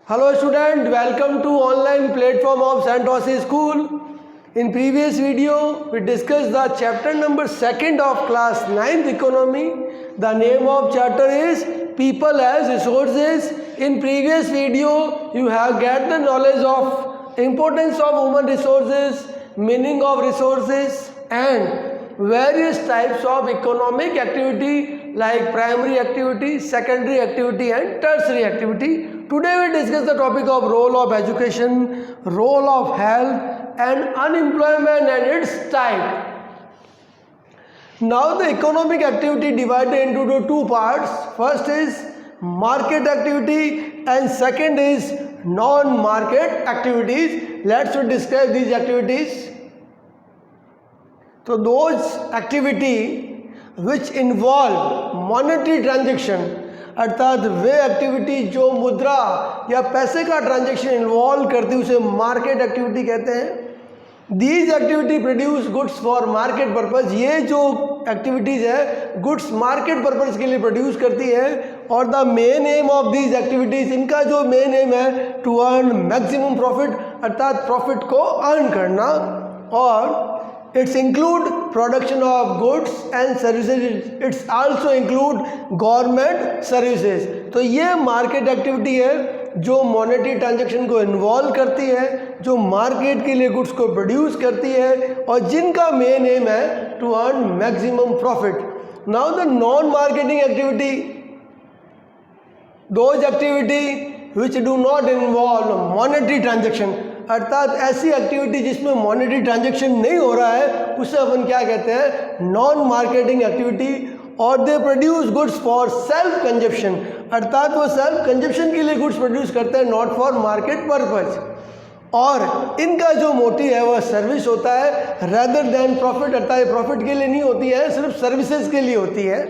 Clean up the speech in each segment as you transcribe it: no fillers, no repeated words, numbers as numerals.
Hello student, welcome to online platform of Santosi School. In previous video, we discussed the chapter number 2nd of class 9th economy. The name of chapter is People as Resources. In previous video, you have get the knowledge of importance of human resources, meaning of resources and various types of economic activity like primary activity, secondary activity and tertiary activity. Today we discuss the topic of role of education, role of health and unemployment and its type. Now the economic activity divided into the two parts. First is market activity and second is non-market activities. Let's describe these activities. So those activity which involve monetary transaction अर्थात वे activity जो मुद्रा या पैसे का transaction involve करती है उसे market activity कहते हैं. These activity produce goods for market purpose. ये जो एक्टिविटीज़ है गुड्स मार्केट पर्पस के लिए प्रोड्यूस करती है. और the main M of these activities, इनका जो मेन एम है टू अर्न मैक्सिमम प्रॉफिट अर्थात प्रॉफिट को अर्न करना. और It's include production of goods and services. It's also include government services. तो ये मार्केट एक्टिविटी है जो मॉनेटरी ट्रांजैक्शन को इन्वॉल्व करती है, जो मार्केट के लिए गुड्स को प्रोड्यूस करती है और जिनका मेन एम है to earn maximum profit. Now the non marketing activity, those activity which do not involve monetary transaction अर्थात ऐसी एक्टिविटी जिसमें मॉनेटरी ट्रांजैक्शन नहीं हो रहा है उसे अपन क्या कहते हैं, नॉन मार्केटिंग एक्टिविटी. और they produce goods for self consumption अर्थात वो सेल्फ कंजप्शन के लिए गुड्स प्रोड्यूस करते हैं, नॉट फॉर मार्केट पर्पज. और इनका जो मोटिव है वह सर्विस होता है रेदर देन प्रॉफिट अर्थात प्रॉफिट के लिए नहीं होती है, सिर्फ सर्विसेज के लिए होती है.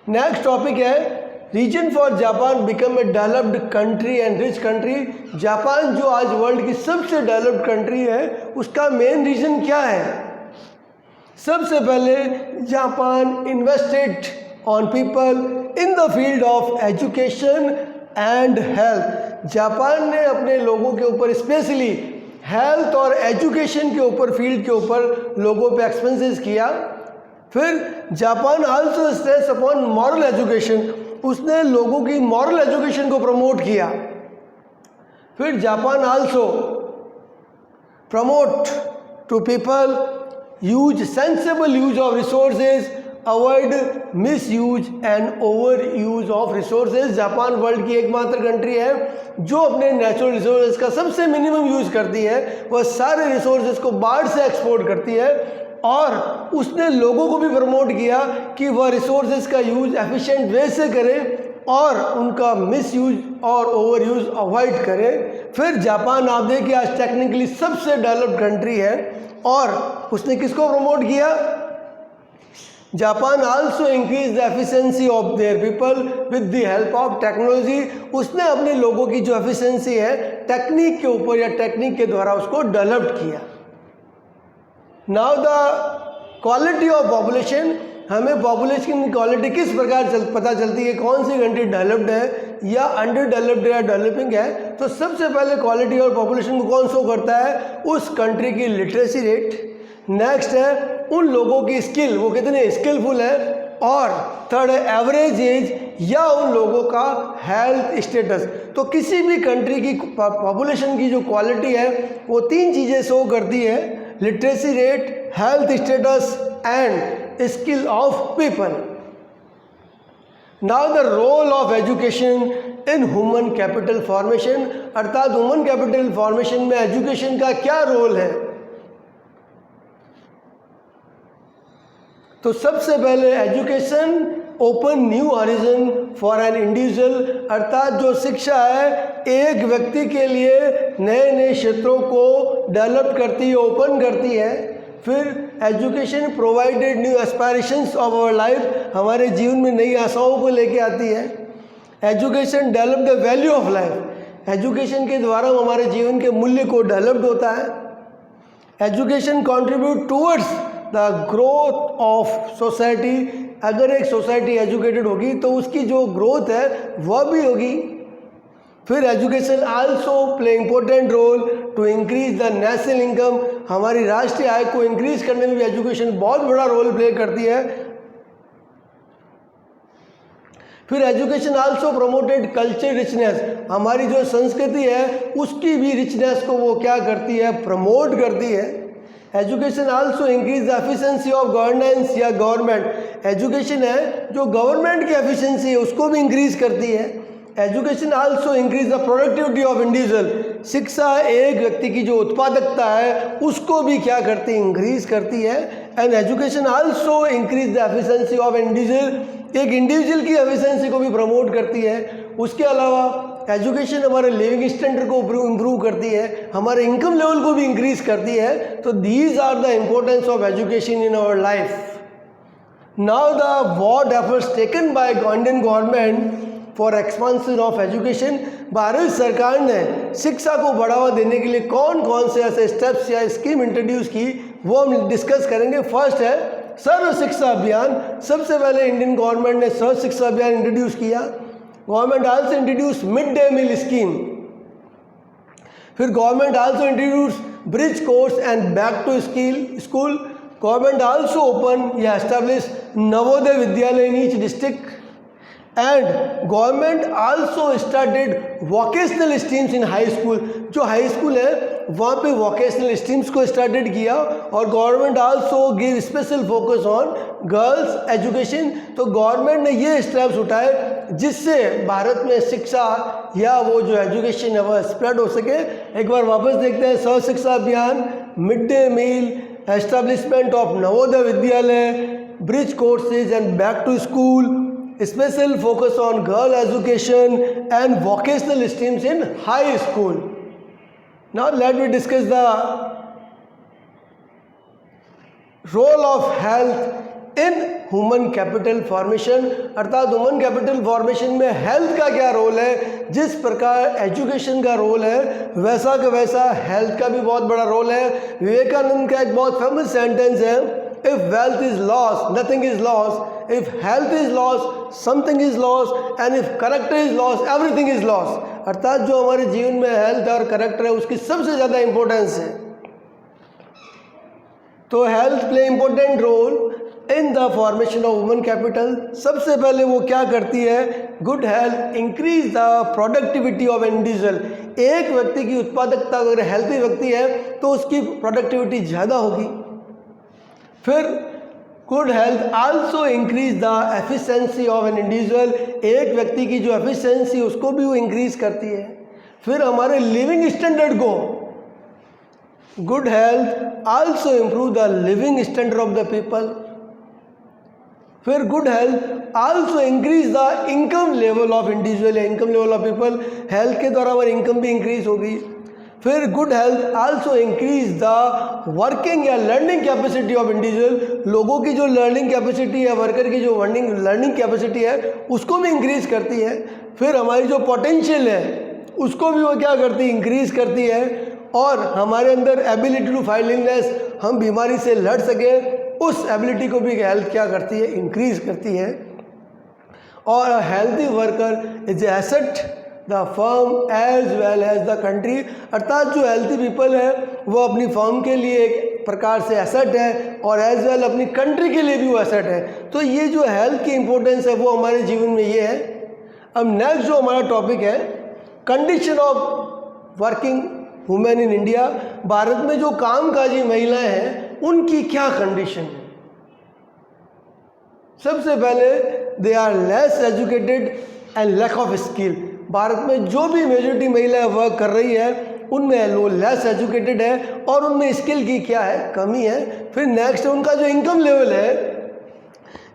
नेक्स्ट टॉपिक है reason for Japan become a developed country and rich country. Japan जो आज वर्ल्ड की सबसे डेवलप्ड कंट्री है उसका मेन रीज़न क्या है. सबसे पहले Japan invested on people in the field of education and health. Japan ने अपने लोगों के ऊपर स्पेशली हेल्थ और एजुकेशन के ऊपर फील्ड के ऊपर लोगों पे एक्सपेंसेस किया. फिर Japan also stress upon moral education, उसने लोगों की मॉरल एजुकेशन को प्रमोट किया. फिर Japan also promote to people use sensible use of resources, avoid misuse and overuse of resources. Japan world की एकमात्र कंट्री है जो अपने नेचुरल रिसोर्सेज का सबसे मिनिमम यूज करती है. वह सारे रिसोर्सेज को बाहर से एक्सपोर्ट करती है और उसने लोगों को भी प्रमोट किया कि वह रिसोर्सेज का यूज एफिशिएंट वे से करें और उनका मिस यूज और ओवर यूज अवॉइड करें. फिर जापान आप देखिए आज टेक्निकली सबसे डेवलप्ड कंट्री है और उसने किसको प्रमोट किया. Japan also increase the efficiency of their people with the help of technology. उसने अपने लोगों की जो एफिशिएंसी है टेक्निक के ऊपर या टेक्निक के द्वारा उसको डेवलप किया. Now the quality of population, हमें पॉपुलेशन की क्वालिटी किस प्रकार पता चलती है, कौन सी कंट्री डेवलप्ड है या अंडर डेवलप्ड या डेवलपिंग है. तो सबसे पहले क्वालिटी और पॉपुलेशन को कौन शो करता है, उस कंट्री की लिटरेसी रेट. नेक्स्ट है उन लोगों की स्किल, वो कितने स्किलफुल है. और थर्ड है एवरेज एज या उन लोगों का हेल्थ स्टेटस. तो किसी भी कंट्री की पॉपुलेशन की जो क्वालिटी है वो तीन चीज़ें शो करती है, literacy rate, health status and skill of people. Now the role of education in human capital formation अर्थात ह्यूमन कैपिटल फॉर्मेशन में एजुकेशन का क्या रोल है. तो सबसे पहले education open new horizon for an individual अर्थात जो शिक्षा है एक व्यक्ति के लिए नए नए क्षेत्रों को डेवलप करती है, ओपन करती है. फिर education provided new aspirations of our life, हमारे जीवन में नई आशाओं को लेके आती है. Education develop the value of life, education के द्वारा हमारे जीवन के मूल्य को डेवलप्ड होता है. Education contribute towards the growth of society, अगर एक सोसाइटी एजुकेटेड होगी तो उसकी जो ग्रोथ है वह भी होगी. फिर education also play important role to increase the national income, हमारी राष्ट्रीय आय को इंक्रीज करने में भी एजुकेशन बहुत बड़ा रोल प्ले करती है। फिर education also promoted culture richness, हमारी जो संस्कृति है उसकी भी रिचनेस को वो क्या करती है, प्रमोट करती है। Education also increase the efficiency of governance या गवर्नमेंट, एजुकेशन है जो गवर्नमेंट की एफिशिएंसी है उसको भी इंक्रीज करती है। Education also increase the productivity of individual, शिक्षा एक व्यक्ति की जो उत्पादकता है उसको भी क्या करती है, इंक्रीज करती है। And education also increase the efficiency of individual, एक इंडिविजुअल की एफिशिएंसी को भी प्रमोट करती है। उसके अलावा एजुकेशन हमारे लिविंग स्टैंडर्ड को इम्प्रूव करती है, हमारे इनकम लेवल को भी इंक्रीज करती है। तो these are the importance of education in our life. Now the what efforts taken by Indian government for expansion of education, भारत सरकार ने शिक्षा को बढ़ावा देने के लिए कौन कौन से ऐसे स्टेप्स या स्कीम इंट्रोड्यूस की वो हम डिस्कस करेंगे। फर्स्ट है सर्व शिक्षा अभियान, सबसे पहले इंडियन गवर्नमेंट ने सर्व शिक्षा अभियान इंट्रोड्यूस किया। Government also introduce mid day meal scheme. फिर government also introduce bridge course and back to school. Government also open या establish Navodaya Vidyalaya in each district and government also started vocational streams in high school, जो high school है वहाँ पे vocational streams को started किया। और government also give special focus on girls education, तो government ने ये स्टेप्स उठाए जिससे भारत में शिक्षा या वो जो एजुकेशन है वह स्प्रेड हो सके। एक बार वापस देखते हैं, Sarva Shiksha Abhiyan, mid day meal, establishment of Navodaya Vidyalaya, bridge courses and back to school, special focus on girl education and vocational streams in high school. Now let me discuss the role of health in human capital formation, अर्थात human capital formation में health का क्या role है। जिस प्रकार education का role है वैसा का वैसा हेल्थ का भी बहुत बड़ा रोल है। विवेकानंद का एक बहुत फेमस सेंटेंस है, if wealth is lost nothing is lost, if health is lost something is lost and if character is lost everything is lost, अर्थात जो हमारे जीवन में हेल्थ और करेक्टर है उसकी सबसे ज़्यादा इंपॉर्टेंस है। तो health play important role in the formation of woman capital. सबसे पहले वो क्या करती है, good health increase the productivity of individual, एक व्यक्ति की उत्पादकता अगर हेल्थी व्यक्ति है तो उसकी प्रोडक्टिविटी ज़्यादा होगी। फिर good health also increase the efficiency of an individual, एक व्यक्ति की जो एफिशिएंसी उसको भी वो इंक्रीज करती है। फिर हमारे लिविंग स्टैंडर्ड को, good health also improve the living standard of the people. फिर good health also increase the income level of individual, income level of people, health के द्वारा हमारी इनकम भी इंक्रीज होगी। फिर good health also increase the working या learning capacity of individual, लोगों की जो लर्निंग कैपेसिटी है, वर्कर की जो लर्निंग कैपेसिटी है उसको भी इंक्रीज करती है। फिर हमारी जो पोटेंशियल है उसको भी वो क्या करती है, इंक्रीज करती है। और हमारे अंदर एबिलिटी टू फाइट इलनेस, हम बीमारी से लड़ सके, उस एबिलिटी को भी हेल्थ क्या करती है, इंक्रीज करती है। और healthy worker is asset the firm as well as the country, अर्थात जो हेल्थी पीपल है वो अपनी फर्म के लिए एक प्रकार से एसेट है और एज वेल अपनी कंट्री के लिए भी वो एसेट है। तो ये जो हेल्थ की इंपॉर्टेंस है वो हमारे जीवन में ये है। अब नेक्स्ट जो हमारा टॉपिक है, condition of working women in India, Bharat में जो कामकाजी महिलाएं हैं उनकी क्या कंडीशन है। सबसे पहले they are less educated and lack of skill, भारत में जो भी मेजॉरिटी महिलाएं वर्क कर रही है उनमें वो लेस एजुकेटेड है और उनमें स्किल की क्या है, कमी है। फिर नेक्स्ट उनका जो इनकम लेवल है,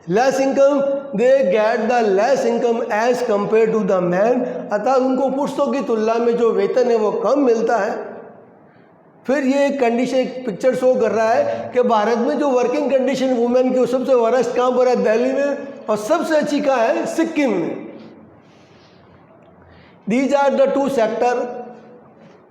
less income, they get the less income as compare to the man, अर्थात उनको पुरुषों की तुलना में जो वेतन है वो कम मिलता है। फिर ये एक कंडीशन, एक पिक्चर शो कर रहा है कि भारत में जो वर्किंग कंडीशन वुमेन की वो सबसे वर्स्ट कहाँ पर है, दिल्ली में, और सबसे अच्छी कहाँ है, सिक्किम में। These are the two sector,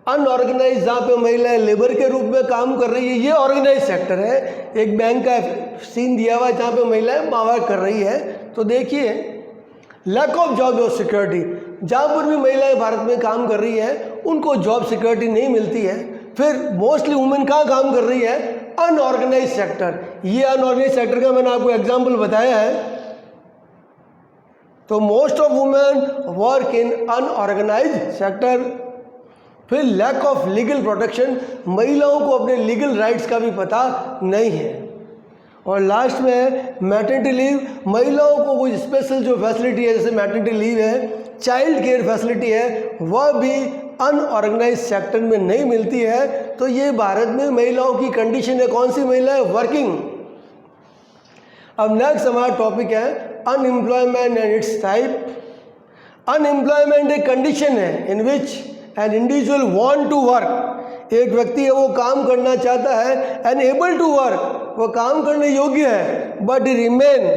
unorganised जहाँ पे महिलाएं लेबर के रूप में काम कर रही है, ये ऑर्गेनाइज सेक्टर है। एक बैंक का सीन दिया हुआ है जहाँ पे महिलाएं वर्क कर रही है। तो देखिए, लैक ऑफ जॉब और सिक्योरिटी, जहाँ पर भी महिलाएं भारत में काम कर रही है उनको जॉब सिक्योरिटी नहीं मिलती है। फिर मोस्टली वुमेन कहाँ काम कर रही है? Unorganised sector. ये अनऑर्गेनाइज सेक्टर का मैंने आपको एग्जाम्पल बताया है। तो most of women work in unorganised sector. फिर लैक ऑफ लीगल प्रोटेक्शन, महिलाओं को अपने लीगल राइट्स का भी पता नहीं है। और लास्ट में मैटरनिटी लीव, महिलाओं को कोई स्पेशल जो फैसिलिटी है जैसे मैटरनिटी लीव है, चाइल्ड केयर फैसिलिटी है, वह भी अनऑर्गेनाइज सेक्टर में नहीं मिलती है। तो ये भारत में महिलाओं की कंडीशन है। कौन सी महिला है? वर्किंग। अब नेक्स्ट हमारा टॉपिक है unemployment and its type. Unemployment एक कंडीशन है in which an individual want to work. एक व्यक्ति है वो काम करना चाहता है, एंड एबल टू वर्क, वो काम करने योग्य है, but remain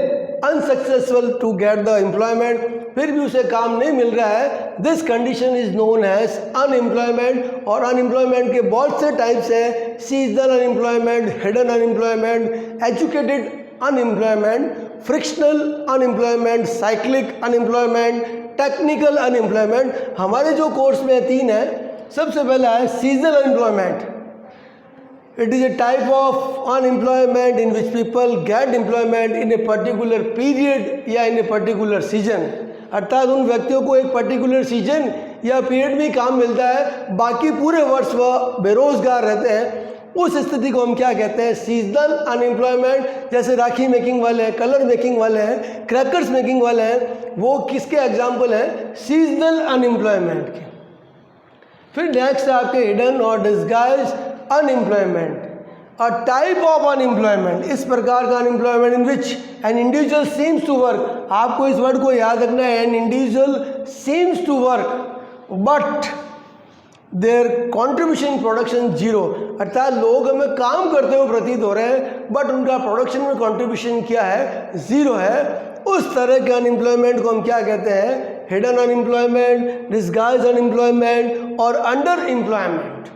unsuccessful to get the employment, फिर भी उसे काम नहीं मिल रहा है। This condition is known as unemployment. और अनएम्प्लॉयमेंट के बहुत से टाइप्स हैं, seasonal unemployment, hidden unemployment, educated unemployment, frictional unemployment, cyclic unemployment, technical unemployment. हमारे जो कोर्स में 3 है। सबसे पहला है seasonal unemployment. It is a type of unemployment in which people get employment in a particular period या इन a particular season. अर्थात उन व्यक्तियों को एक पर्टिकुलर सीजन या पीरियड में काम मिलता है, बाकी पूरे वर्ष वह बेरोजगार रहते हैं। उस स्थिति को हम क्या कहते हैं? Seasonal unemployment. जैसे राखी मेकिंग वाले हैं, कलर मेकिंग वाले हैं, क्रैकर्स मेकिंग वाले हैं, वो किसके एग्जाम्पल हैं? सीजनल अनएम्प्लॉयमेंट के। फिर नेक्स्ट है आपके हिडन और disguise unemployment, a type of unemployment. इस प्रकार का unemployment in which an individual seems to work. आपको इस वर्ड को याद रखना है, an individual seems to work but their contribution production zero. अर्थात लोग हमें काम करते हुए प्रतीत हो रहे हैं, बट उनका प्रोडक्शन में कॉन्ट्रीब्यूशन क्या है? जीरो है। उस तरह के अनएम्प्लॉयमेंट को हम क्या कहते हैं? हिडन अनएम्प्लॉयमेंट, डिस्गाइज अनएम्प्लॉयमेंट और अंडर एम्प्लॉयमेंट।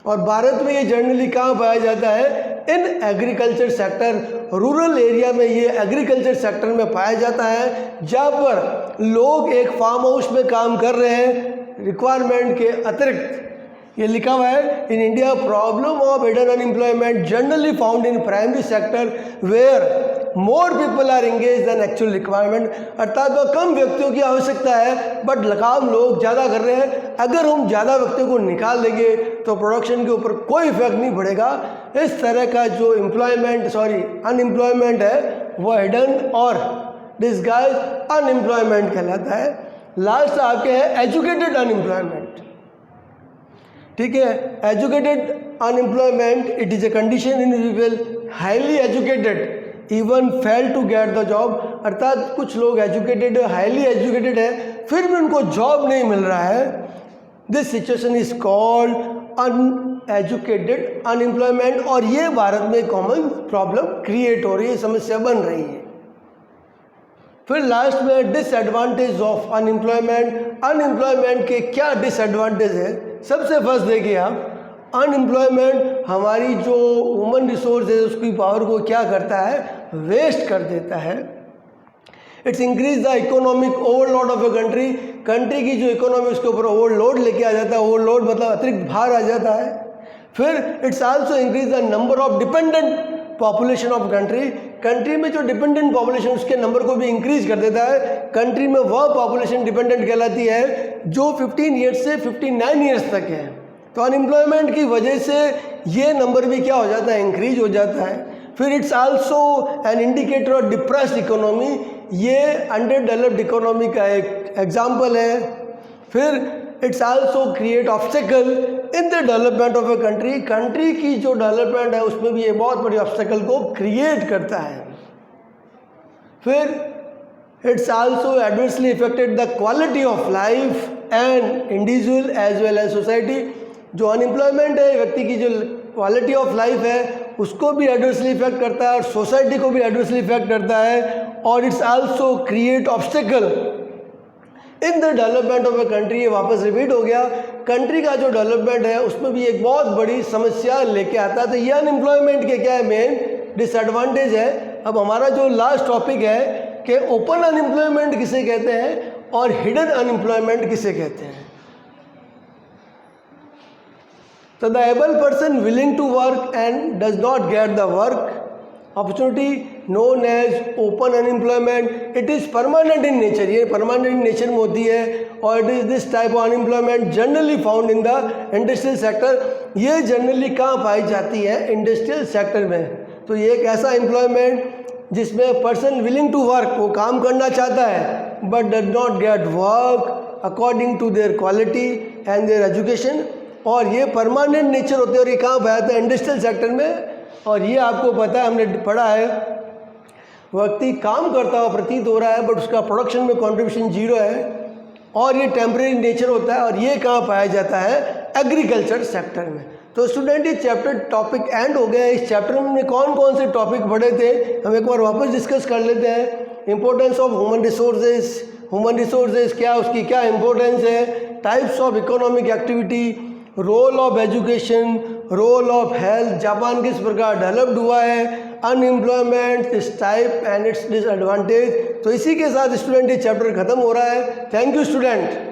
और भारत में ये जनरली कहाँ पाया जाता है? In agriculture sector. Rural area में ये एग्रीकल्चर सेक्टर में पाया जाता है, जहाँ पर लोग एक फार्म हाउस में काम कर रहे हैं रिक्वायरमेंट के अतिरिक्त। ये लिखा हुआ है, in India problem of hidden unemployment generally found in primary sector where more people are engage than actual requirement. अर्थात तो कम व्यक्तियों की आवश्यकता है, बट लगाव लोग ज़्यादा कर रहे हैं। अगर हम ज़्यादा व्यक्तियों को निकाल देंगे तो प्रोडक्शन के ऊपर कोई इफेक्ट नहीं पड़ेगा। इस तरह का जो अनएम्प्लॉयमेंट है वह हिडन और डिस्गाइज अनएम्प्लॉयमेंट कहलाता है। लास्ट आपके है एजुकेटेड अनएम्प्लॉयमेंट। ठीक है, educated unemployment, it is a condition in people highly educated even fail to get the job. अर्थात कुछ लोग एजुकेटेड, हाईली एजुकेटेड है, फिर भी उनको जॉब नहीं मिल रहा है। This situation is called uneducated unemployment. और ये भारत में कॉमन प्रॉब्लम क्रिएट हो रही है, समस्या बन रही है। फिर लास्ट में डिसएडवांटेज ऑफ अनएम्प्लॉयमेंट। अनएम्प्लॉयमेंट के क्या डिसएडवांटेज है? सबसे फर्स्ट देखिए आप, अनएम्प्लॉयमेंट हमारी जो ह्यूमन रिसोर्स है उसकी पावर को क्या करता है? वेस्ट कर देता है। It's increase the economic overload of a country. Country की जो इकोनॉमी उसके ऊपर ओवरलोड लेके आ जाता है। ओवरलोड मतलब अतिरिक्त भार आ जाता है। फिर it's also increase the number of dependent population of country. Country में जो डिपेंडेंट पॉपुलेशन उसके नंबर को भी इंक्रीज कर देता है। कंट्री में वह पॉपुलेशन डिपेंडेंट कहलाती है जो 15 ईयर्स से 59 ईयर्स तक है। तो अनएम्प्लॉयमेंट की वजह से ये नंबर भी क्या हो जाता है? इंक्रीज हो जाता है। फिर it's also an indicator of depressed economy. ये अंडर डेवलप्ड इकोनॉमी का एक एग्जाम्पल है। फिर it's also create obstacle in the development of a country. Country की जो डेवलपमेंट है उसमें भी ये बहुत बड़ी ऑब्स्टेकल को क्रिएट करता है। फिर it's also adversely affected the quality of life and individual as well as society. जो अनएम्प्लॉयमेंट है, व्यक्ति की जो क्वालिटी ऑफ लाइफ है उसको भी एडवर्सली इफेक्ट करता है और सोसाइटी को भी एडवर्सली इफेक्ट करता है। और it's also create obstacle in the development of a country. ये वापस रिपीट हो गया, कंट्री का जो डेवलपमेंट है उसमें भी एक बहुत बड़ी समस्या लेके आता है। तो ये अनएम्प्लॉयमेंट के क्या है? मेन डिसएडवांटेज है। अब हमारा जो लास्ट टॉपिक है कि ओपन अनएम्प्लॉयमेंट किसे कहते हैं? और हिडन अनएम्प्लॉयमेंट किसे कहते हैं? तो the able person willing to work and does not get the work opportunity known as open unemployment, it is permanent in nature, ये परमानेंट इन नेचर में होती है और it is this type of unemployment generally found in the industrial sector. ये generally कहाँ पाई जाती है? इंडस्ट्रियल सेक्टर में। तो ये एक ऐसा एम्प्लॉयमेंट जिसमें पर्सन विलिंग टू वर्क, वो काम करना चाहता है but does not get work according to their quality and their education, और ये परमानेंट नेचर होते हैं और ये कहाँ पाया जाता है? इंडस्ट्रियल सेक्टर में। और ये आपको पता है, हमने पढ़ा है, व्यक्ति काम करता हुआ प्रतीत हो रहा है बट उसका प्रोडक्शन में कंट्रीब्यूशन 0 है और ये टेम्परेरी नेचर होता है, और ये कहाँ पाया जाता है? एग्रीकल्चर सेक्टर में। तो स्टूडेंट ये चैप्टर टॉपिक एंड हो गया। इस चैप्टर में हमने कौन कौन से टॉपिक पढ़े थे हम एक बार वापस डिस्कस कर लेते हैं। इंपॉर्टेंस ऑफ ह्यूमन रिसोर्सेज क्या, उसकी क्या इंपॉर्टेंस है, types of economic activity, role of education, role of health, Japan किस प्रकार डेवलप्ड हुआ है, अनएम्प्लॉयमेंट, इस टाइप एंड इट्स डिसएडवांटेज। तो इसी के साथ स्टूडेंट ये चैप्टर खत्म हो रहा है। Thank you student.